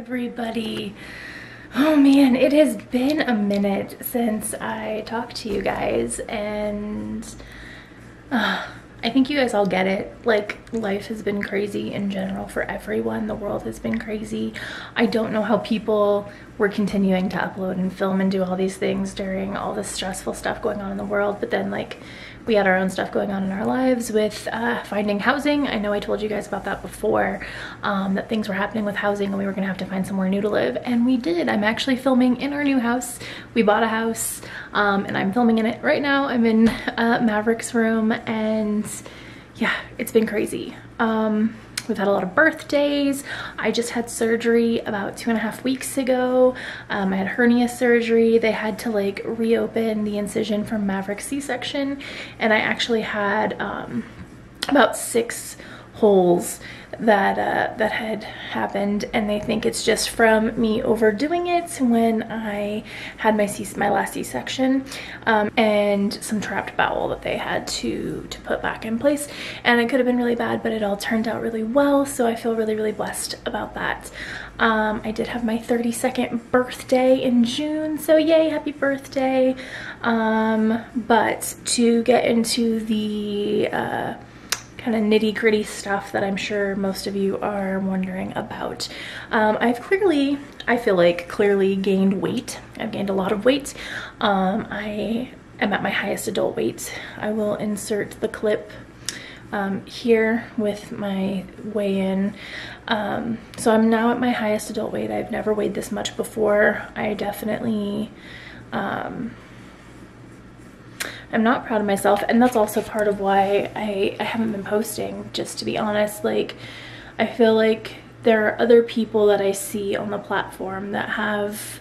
everybody. Oh man, it has been a minute since I talked to you guys, and I think you guys all get it. Like, life has been crazy in general for everyone. The world has been crazy. I don't know how people were continuing to upload and film and do all these things during all this stressful stuff going on in the world, but then like we had our own stuff going on in our lives with finding housing. I know I told you guys about that before, that things were happening with housing and we were gonna have to find somewhere new to live, and we did. I'm actually filming in our new house. We bought a house, and I'm filming in it right now. I'm in Maverick's room, and yeah, it's been crazy. We've had a lot of birthdays. I just had surgery about 2.5 weeks ago. I had hernia surgery. They had to like reopen the incision from Maverick's C-section, and I actually had about 6 holes that that had happened, and they think it's just from me overdoing it when I had my last C-section, and some trapped bowel that they had to put back in place, and it could have been really bad, but it all turned out really well, so I feel really blessed about that. I did have my 32nd birthday in June, so yay, happy birthday. But to get into the kind of nitty-gritty stuff that I'm sure most of you are wondering about. I feel like clearly gained weight. I've gained a lot of weight. I am at my highest adult weight. I will insert the clip here with my weigh-in. So I'm now at my highest adult weight. I've never weighed this much before. I definitely I'm not proud of myself, and that's also part of why I haven't been posting, just to be honest. Like, I feel like there are other people that I see on the platform that have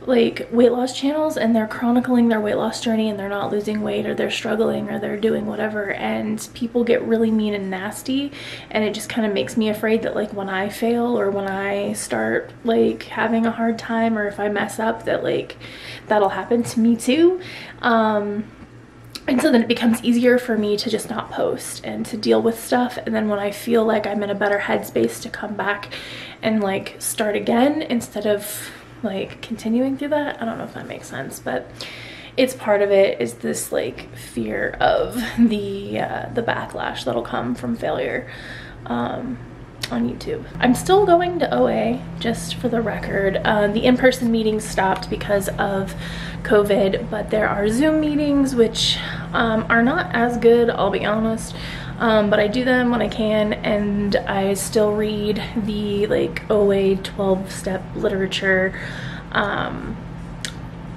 like weight loss channels, and they're chronicling their weight loss journey, and they're not losing weight, or they're struggling, or they're doing whatever, and people get really mean and nasty, and it just kind of makes me afraid that like when I fail, or when I start like having a hard time, or if I mess up, that like that'll happen to me too. And so then it becomes easier for me to just not post and to deal with stuff, and then when I feel like I'm in a better headspace to come back and like start again instead of like continuing through that. I don't know if that makes sense, but it's part of it, is this like fear of the backlash that'll come from failure on YouTube. I'm still going to OA, just for the record. The in-person meetings stopped because of COVID, but there are Zoom meetings, which are not as good, I'll be honest, but I do them when I can, and I still read the like OA 12-step literature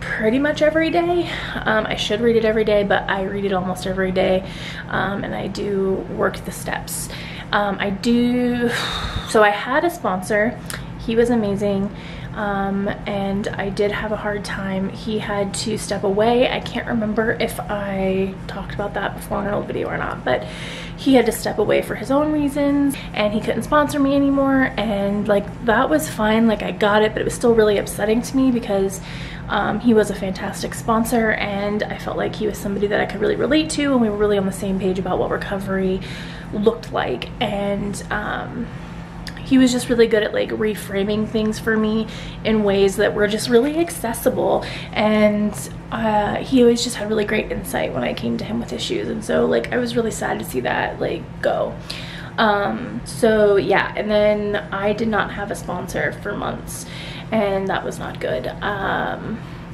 pretty much every day. I should read it every day, but I read it almost every day, and I do work the steps. So I had a sponsor. He was amazing, and I did have a hard time. He had to step away. I can't remember if I talked about that before in an old video or not, but he had to step away for his own reasons, and he couldn't sponsor me anymore, and like that was fine. Like, I got it, but it was still really upsetting to me because he was a fantastic sponsor, and I felt like he was somebody that I could really relate to, and we were really on the same page about what recovery looked like, and he was just really good at like reframing things for me in ways that were just really accessible, and he always just had really great insight when I came to him with issues, and so like I was really sad to see that like go. So yeah, and then I did not have a sponsor for months, and that was not good.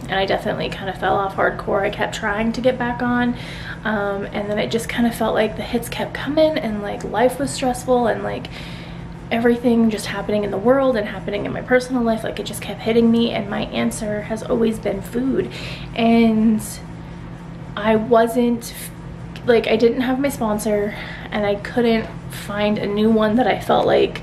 And I definitely kind of fell off hardcore. I kept trying to get back on, and then it just kind of felt like the hits kept coming, and like life was stressful, and like everything just happening in the world and happening in my personal life, like it just kept hitting me, and my answer has always been food. And I wasn't like, I didn't have my sponsor, and I couldn't find a new one that I felt like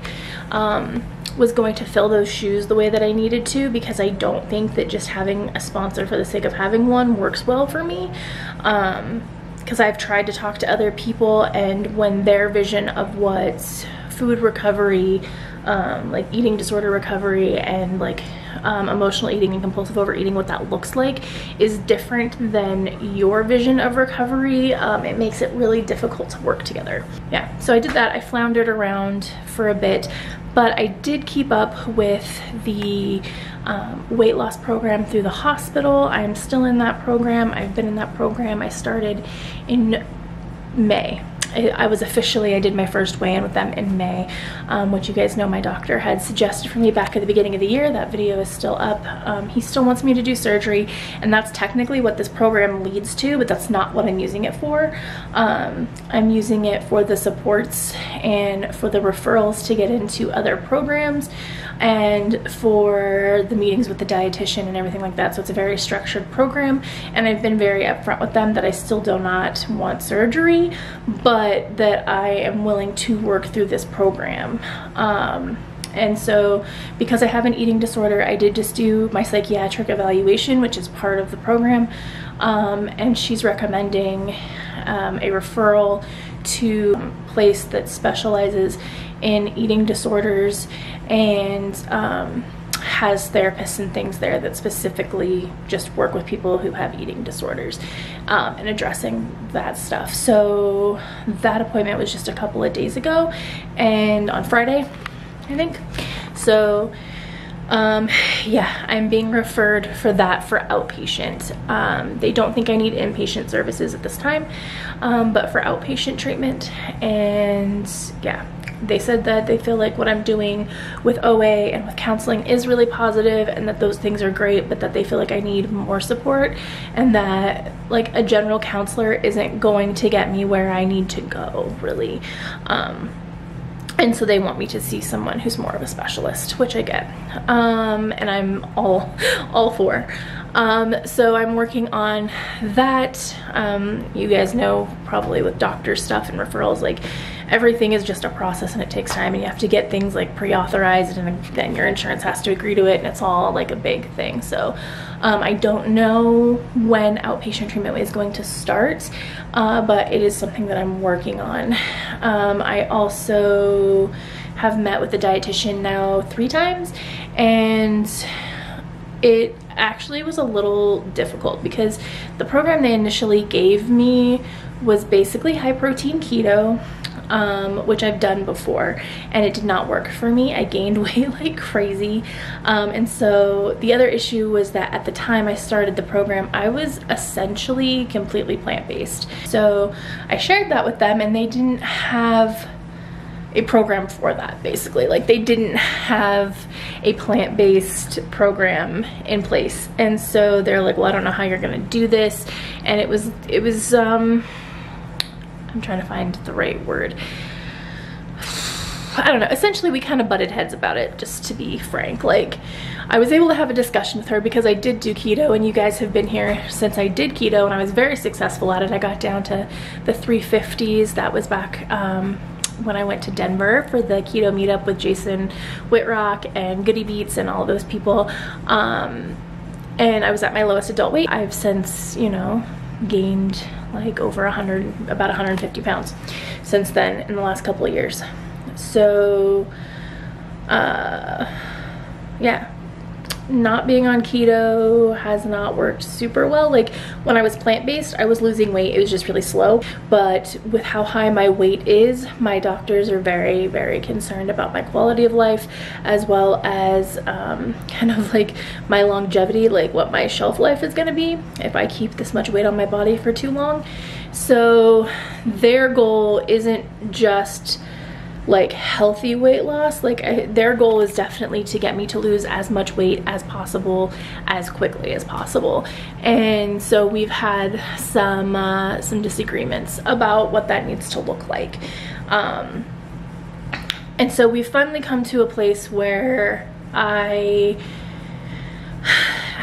was going to fill those shoes the way that I needed to, because I don't think that just having a sponsor for the sake of having one works well for me. Because I've tried to talk to other people, and when their vision of what food recovery, like eating disorder recovery, and like emotional eating and compulsive overeating, what that looks like is different than your vision of recovery. It makes it really difficult to work together. Yeah, so I did that. I floundered around for a bit, but I did keep up with the weight loss program through the hospital. I'm still in that program. I've been in that program. I started in May. I did my first weigh-in with them in May, which you guys know my doctor had suggested for me back at the beginning of the year. That video is still up. He still wants me to do surgery, and that's technically what this program leads to, but that's not what I'm using it for. I'm using it for the supports and for the referrals to get into other programs, and for the meetings with the dietitian and everything like that. So it's a very structured program, and I've been very upfront with them that I still do not want surgery, but that I am willing to work through this program. And so because I have an eating disorder, I did just do my psychiatric evaluation, which is part of the program, and she's recommending a referral to a place that specializes in eating disorders and has therapists and things there that specifically just work with people who have eating disorders and addressing that stuff. So that appointment was just a couple of days ago, and on Friday, I think. So yeah, I'm being referred for that for outpatient. They don't think I need inpatient services at this time, but for outpatient treatment. And yeah, they said that they feel like what I'm doing with OA and with counseling is really positive, and that those things are great, but that they feel like I need more support, and that like a general counselor isn't going to get me where I need to go, really. And so they want me to see someone who's more of a specialist, which I get, and I'm all for. So I'm working on that. You guys know probably with doctor stuff and referrals, like everything is just a process and it takes time, and you have to get things like pre-authorized, and then your insurance has to agree to it, and it's all like a big thing. So I don't know when outpatient treatment is going to start, but it is something that I'm working on. I also have met with the dietitian now 3 times, and it actually was a little difficult because the program they initially gave me was basically high protein keto, which I've done before, and it did not work for me. I gained weight like crazy. And so the other issue was that at the time I started the program, I was essentially completely plant-based. So I shared that with them, and they didn't have a program for that, basically. Like they didn't have a plant-based program in place. And so they're like, well, I don't know how you're gonna do this. And it was I'm trying to find the right word. I don't know. Essentially, we kind of butted heads about it, just to be frank. Like, I was able to have a discussion with her because I did do keto, and you guys have been here since I did keto, and I was very successful at it. I got down to the 350s. That was back when I went to Denver for the keto meetup with Jason Whitrock and Goody Beats and all those people. And I was at my lowest adult weight. I've since, you know, gained like over about 150 pounds since then in the last couple of years. So yeah, not being on keto has not worked super well. Like when I was plant-based, I was losing weight. It was just really slow. But with how high my weight is, my doctors are very, very concerned about my quality of life, as well as kind of like my longevity, like what my shelf life is gonna be if I keep this much weight on my body for too long. So their goal isn't just like healthy weight loss. Like their goal is definitely to get me to lose as much weight as possible, as quickly as possible. And so we've had some disagreements about what that needs to look like. And so we've finally come to a place where I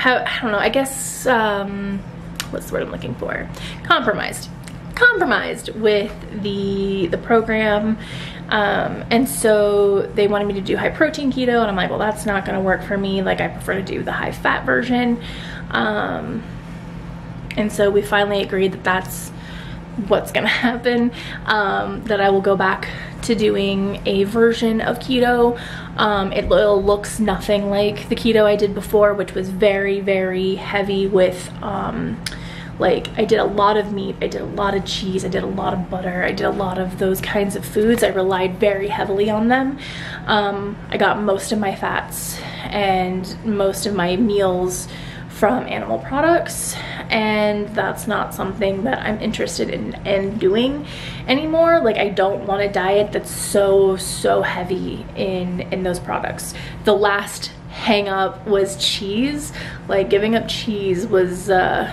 don't know, I guess, what's the word I'm looking for? Compromised with the program. And so they wanted me to do high protein keto, and I'm like, well, that's not gonna work for me. Like I prefer to do the high fat version. And so we finally agreed that that's what's gonna happen, that I will go back to doing a version of keto. It looks nothing like the keto I did before, which was very, very heavy with like, I did a lot of meat, I did a lot of cheese, I did a lot of butter, I did a lot of those kinds of foods. I relied very heavily on them. I got most of my fats and most of my meals from animal products, and that's not something that I'm interested in doing anymore. Like, I don't want a diet that's so heavy in those products. The last hang up was cheese. Like, giving up cheese was the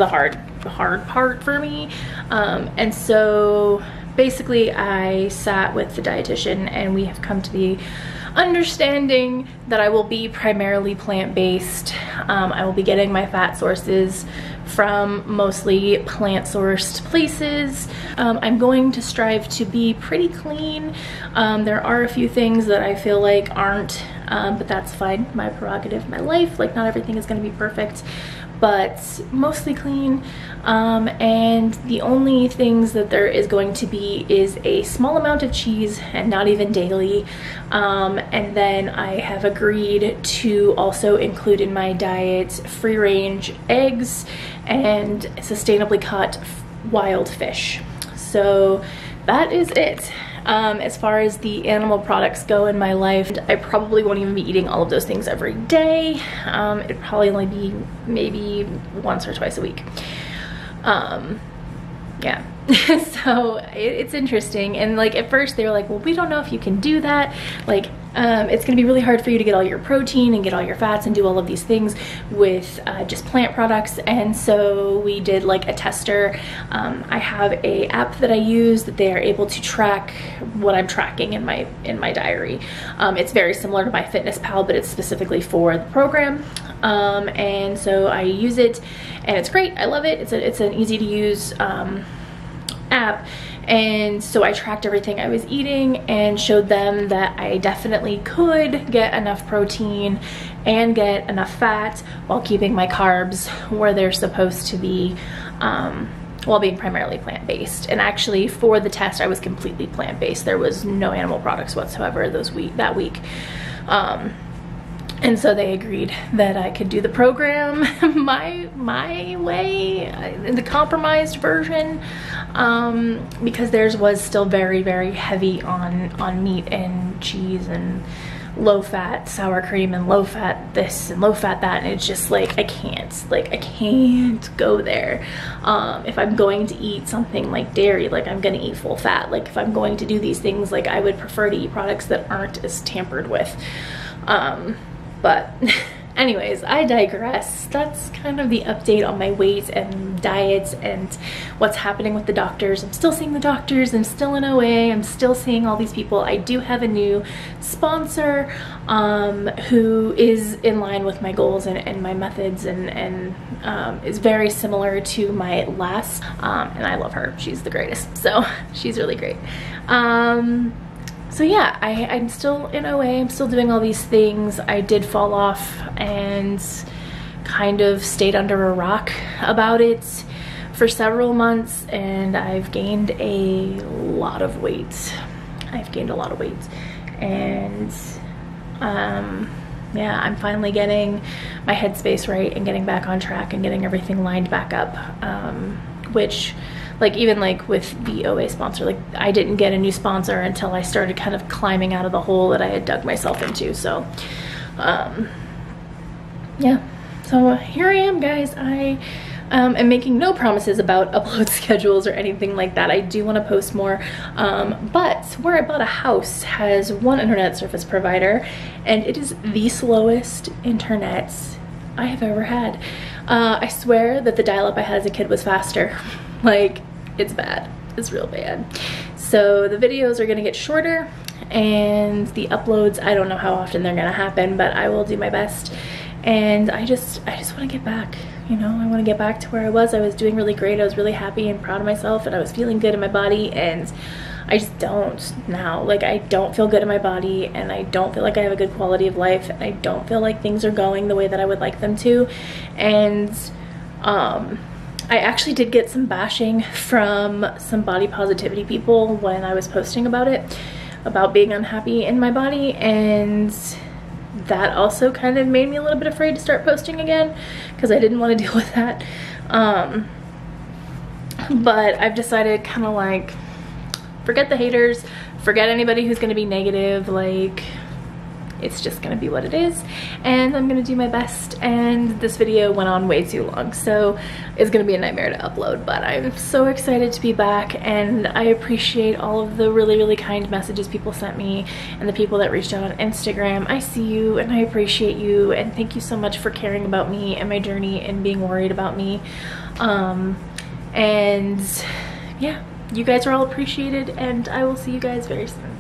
hard part for me. And so basically I sat with the dietitian, and we have come to the understanding that I will be primarily plant-based. I will be getting my fat sources from mostly plant-sourced places. I'm going to strive to be pretty clean. There are a few things that I feel like aren't, but that's fine. My prerogative, my life. Like, not everything is going to be perfect, but mostly clean. And the only things that there is going to be is a small amount of cheese, and not even daily. And then I have agreed to also include in my diet free-range eggs and sustainably caught wild fish. So that is it. As far as the animal products go in my life, I probably won't even be eating all of those things every day. It'd probably only be maybe once or twice a week. Yeah. So it's interesting. And like, at first they were like, well, we don't know if you can do that. Like, it's gonna be really hard for you to get all your protein and get all your fats and do all of these things with just plant products. And so we did like a tester. I have a app that I use that they are able to track what I'm tracking in my diary. It's very similar to MyFitnessPal, but it's specifically for the program. And so I use it, and it's great. I love it. It's an easy to use app. And so I tracked everything I was eating and showed them that I definitely could get enough protein and get enough fat while keeping my carbs where they're supposed to be, while being primarily plant-based. And actually, for the test, I was completely plant-based. There was no animal products whatsoever that week. And so they agreed that I could do the program my way, in the compromised version, because theirs was still very, very heavy on meat and cheese and low fat sour cream and low fat this and low fat that, and it's just like, I can't go there. If I'm going to eat something like dairy, like, I'm gonna eat full fat. Like, if I'm going to do these things, like, I would prefer to eat products that aren't as tampered with. But anyways, I digress. That's kind of the update on my weight and diet and what's happening with the doctors. I'm still seeing the doctors. I'm still in OA. I'm still seeing all these people. I do have a new sponsor who is in line with my goals and my methods, and is very similar to my last. And I love her. She's the greatest. So she's really great. So yeah, I'm still in OA, I'm still doing all these things. I did fall off and kind of stayed under a rock about it for several months, and I've gained a lot of weight. And yeah, I'm finally getting my headspace right and getting back on track and getting everything lined back up, which, like, even like with the OA sponsor, like, I didn't get a new sponsor until I started kind of climbing out of the hole that I had dug myself into. So yeah, so here I am, guys. I am making no promises about upload schedules or anything like that. I do want to post more, but where I bought a house has one internet service provider, and it is the slowest internet I have ever had. I swear that the dial-up I had as a kid was faster. Like, it's bad. It's real bad. So the videos are gonna get shorter, and the uploads, I don't know how often they're gonna happen, but I will do my best. And I just want to get back, you know. I want to get back to where I was. I was doing really great. I was really happy and proud of myself, and I was feeling good in my body, and I just don't now. Like, I don't feel good in my body, and I don't feel like I have a good quality of life, and I don't feel like things are going the way that I would like them to. And I actually did get some bashing from some body positivity people when I was posting about it, about being unhappy in my body, and that also kind of made me a little bit afraid to start posting again because I didn't want to deal with that. But I've decided kind of like, forget the haters, forget anybody who's going to be negative, like it's just gonna be what it is, and I'm gonna do my best. And this video went on way too long, so it's gonna be a nightmare to upload, but I'm so excited to be back, and I appreciate all of the really kind messages people sent me and the people that reached out on Instagram. I see you and I appreciate you, and thank you so much for caring about me and my journey and being worried about me. And yeah, you guys are all appreciated, and I will see you guys very soon.